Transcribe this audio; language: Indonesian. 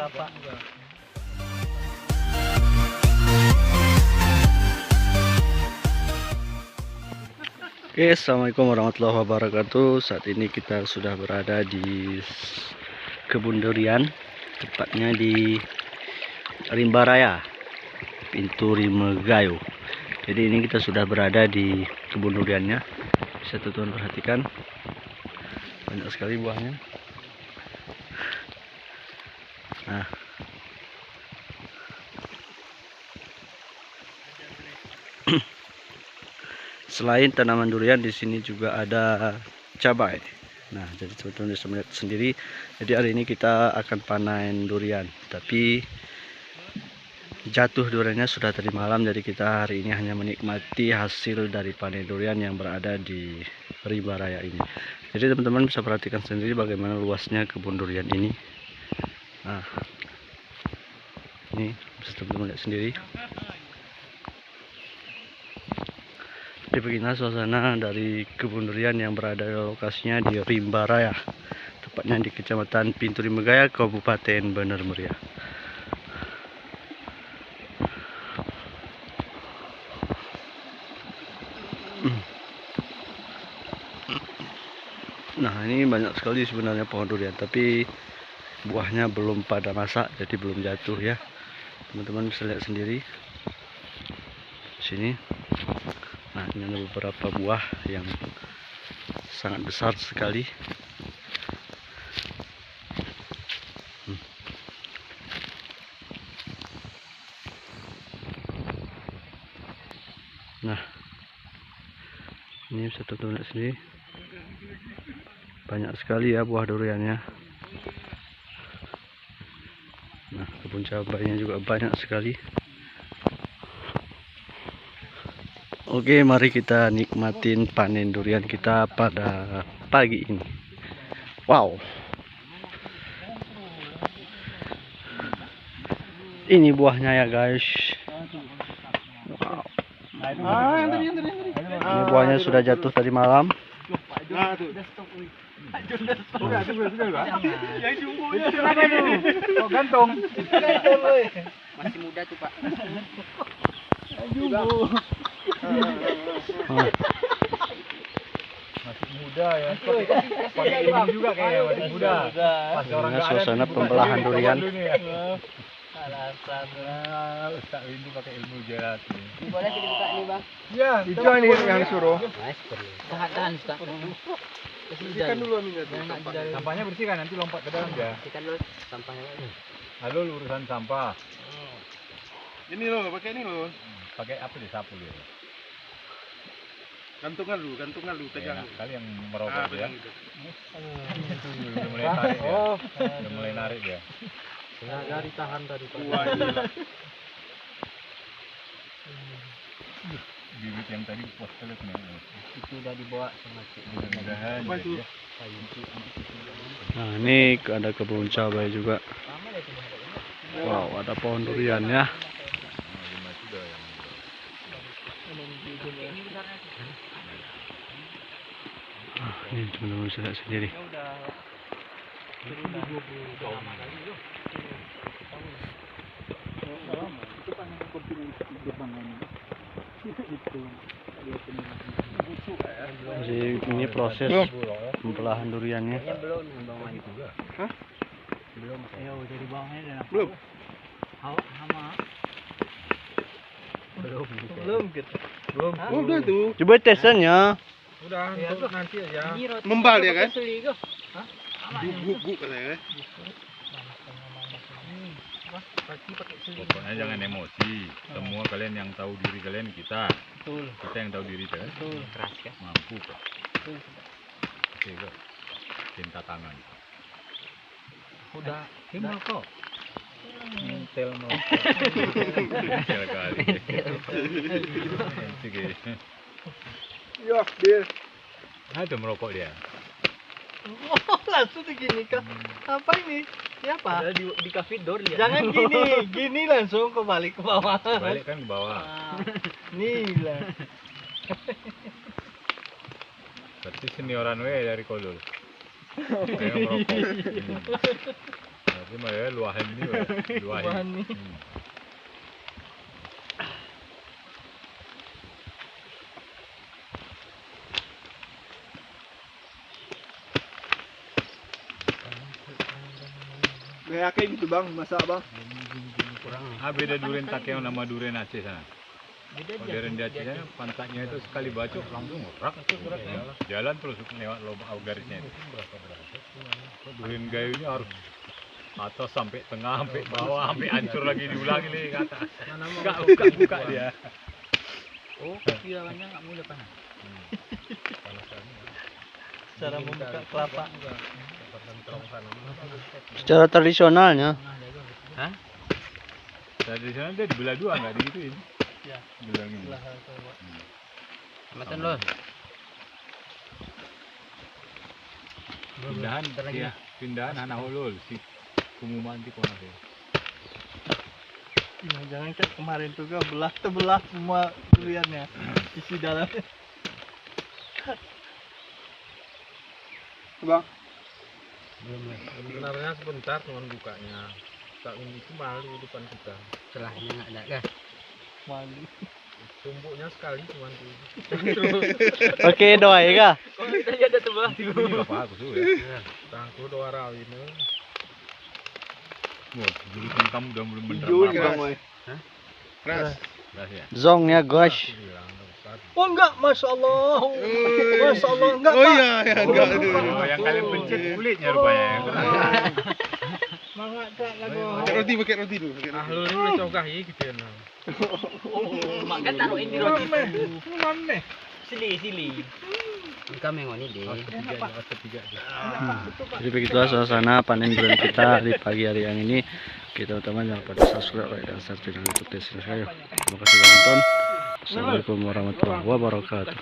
Bapak. Oke, assalamualaikum warahmatullahi wabarakatuh. Saat ini kita sudah berada di kebun durian, tepatnya di Rimba Raya, pintu Rimegayo. Jadi ini kita sudah berada di kebun duriannya. Bisa teman-teman perhatikan, banyak sekali buahnya. Nah, selain tanaman durian, di sini juga ada cabai. Nah, jadi teman-teman bisa melihat sendiri. Jadi hari ini kita akan panen durian, tapi jatuh duriannya sudah tadi malam. Jadi kita hari ini hanya menikmati hasil dari panen durian yang berada di Rimba Raya ini. Jadi teman-teman bisa perhatikan sendiri bagaimana luasnya kebun durian ini. Nah, ini bisa teman-teman lihat sendiri. Jadi beginilah suasana dari kebun durian yang berada lokasinya di Rimba Raya, tepatnya di Kecamatan Pintu Rimegayo, Kabupaten Bener Meriah. Nah, ini banyak sekali sebenarnya pohon durian, tapi buahnya belum pada masak, jadi belum jatuh ya. Teman-teman bisa lihat sendiri sini. Nah, ini ada beberapa buah yang sangat besar sekali. Nah, ini bisa teman-teman lihat sendiri, banyak sekali ya buah duriannya. Nah, kebun cabainya juga banyak sekali. Oke, mari kita nikmatin panen durian kita pada pagi ini. Wow, ini buahnya ya guys. Wow. Ini buahnya sudah jatuh tadi malam. Gantung. Masih muda tuh Pak. Masih muda ya. Pakai ilmu juga kayaknya masih muda. Pas orang Ini suasana pembelahan durian. Alasan Ustaz ini pakai ilmu jahat. Boleh kita buka nih bang? Iya, itu nih yang disuruh. Tahan Ustaz. Bersihkan dulu sampahnya bersihkan, nanti lompat ke dalam ya. Bersihkan dulu sampahnya. Halo urusan sampah. Ini loh, pakai ini loh. Pakai apa disapu dia? Gantungan lu, pegang. Enak kali yang merokok ya. pegang itu. Udah mulai tarik ya. Udah mulai narik ya. Nggak ditahan tadi. Wah, gila. Bibit yang tadi puas banget nih. Itu udah dibawa sama cik. Mudah-mudahan Apa itu? ya. Nah, ini ada kebun cabai juga. Wow, ada pohon duriannya. Lima sudah yang Ini teman-teman bisa lihat sendiri. Jadi ini proses pembelahan duriannya. Belum bawah itu. Hah? Belum. Ya udah di bawahnya dan Belum. sama. Belum gitu. belum. Oh, udah tuh. Coba tesannya. Udah untuk nanti aja. Membal dia kan? Hah? Buk katanya kan? Pokoknya jangan emosi. Semua kalian yang tahu diri kalian kita. Betul. Kita yang tahu diri kita. Betul. Keras kan? Mampu kok. Betul. Oke kok. Cinta tangan. Udah. Himal kok. Mentel mau. Mentel kali. Ya, dia. Ada merokok dia. Oh, langsung begini kak. Apa ini? Siapa? Ada di cafe door ya. Jangan gini langsung kembali ke bawah. Balik kan ke bawah. Nih lah. Berarti senioran we dari Kolol. Kayak merokok. Ini mah ya luahan ini, weh. Luahan nih. Kayak gitu bang, masak bang. Beda durian takeo nama durian Aceh sana. Kalau durian di Aceh sana, pantatnya itu sekali bacok langsung rak. Jalan terus lewat lubang garisnya itu. Durian gayunya harus atas sampai tengah, sampai bawah, sampai hancur lagi diulangi lagi ke atas. Buka dia. Oh, pialannya nggak mudah panas. Cara membuka kelapa. Secara tradisionalnya, Dari sana dia dibelah dua, nggak digituin. Ya. Belah gini. Amatan loh. Pindahan, ya, pindahan anak ulul si pengumuman di kona sih. Jangan kayak kemarin tuh kan belah semua duriannya isi dalamnya. Bang. Sebenarnya sebentar cuman bukanya. Tak itu malu depan kita. Celahnya nggak ada kan? Malu. Tumbuknya sekali cuman tuh. Oke, doa ya kah? Ini apa aku tuh ya? Tangku doa rawin. Wah, jurusan kamu udah belum bener. Hijau apa? bang, woi. Keras. Keras ya. Zong ya guys. Oh enggak, masya Allah. Masya Allah enggak Oh Pak. iya, ya enggak. Oh, yang kalian pencet kulitnya rupanya. Mangga tak lagu. Pakai roti dulu. Pakai roti. Ahlul ini udah cogah ya gitu ya. Makan taruhin di Mana? Sili. Kami yang ini deh. Ketiga. Jadi begitulah suasana panen durian kita di pagi hari yang ini. Kita utama jangan lupa subscribe, like, dan share channel YouTube Desi Saya. Terima kasih sudah nonton. Assalamualaikum warahmatullahi wabarakatuh.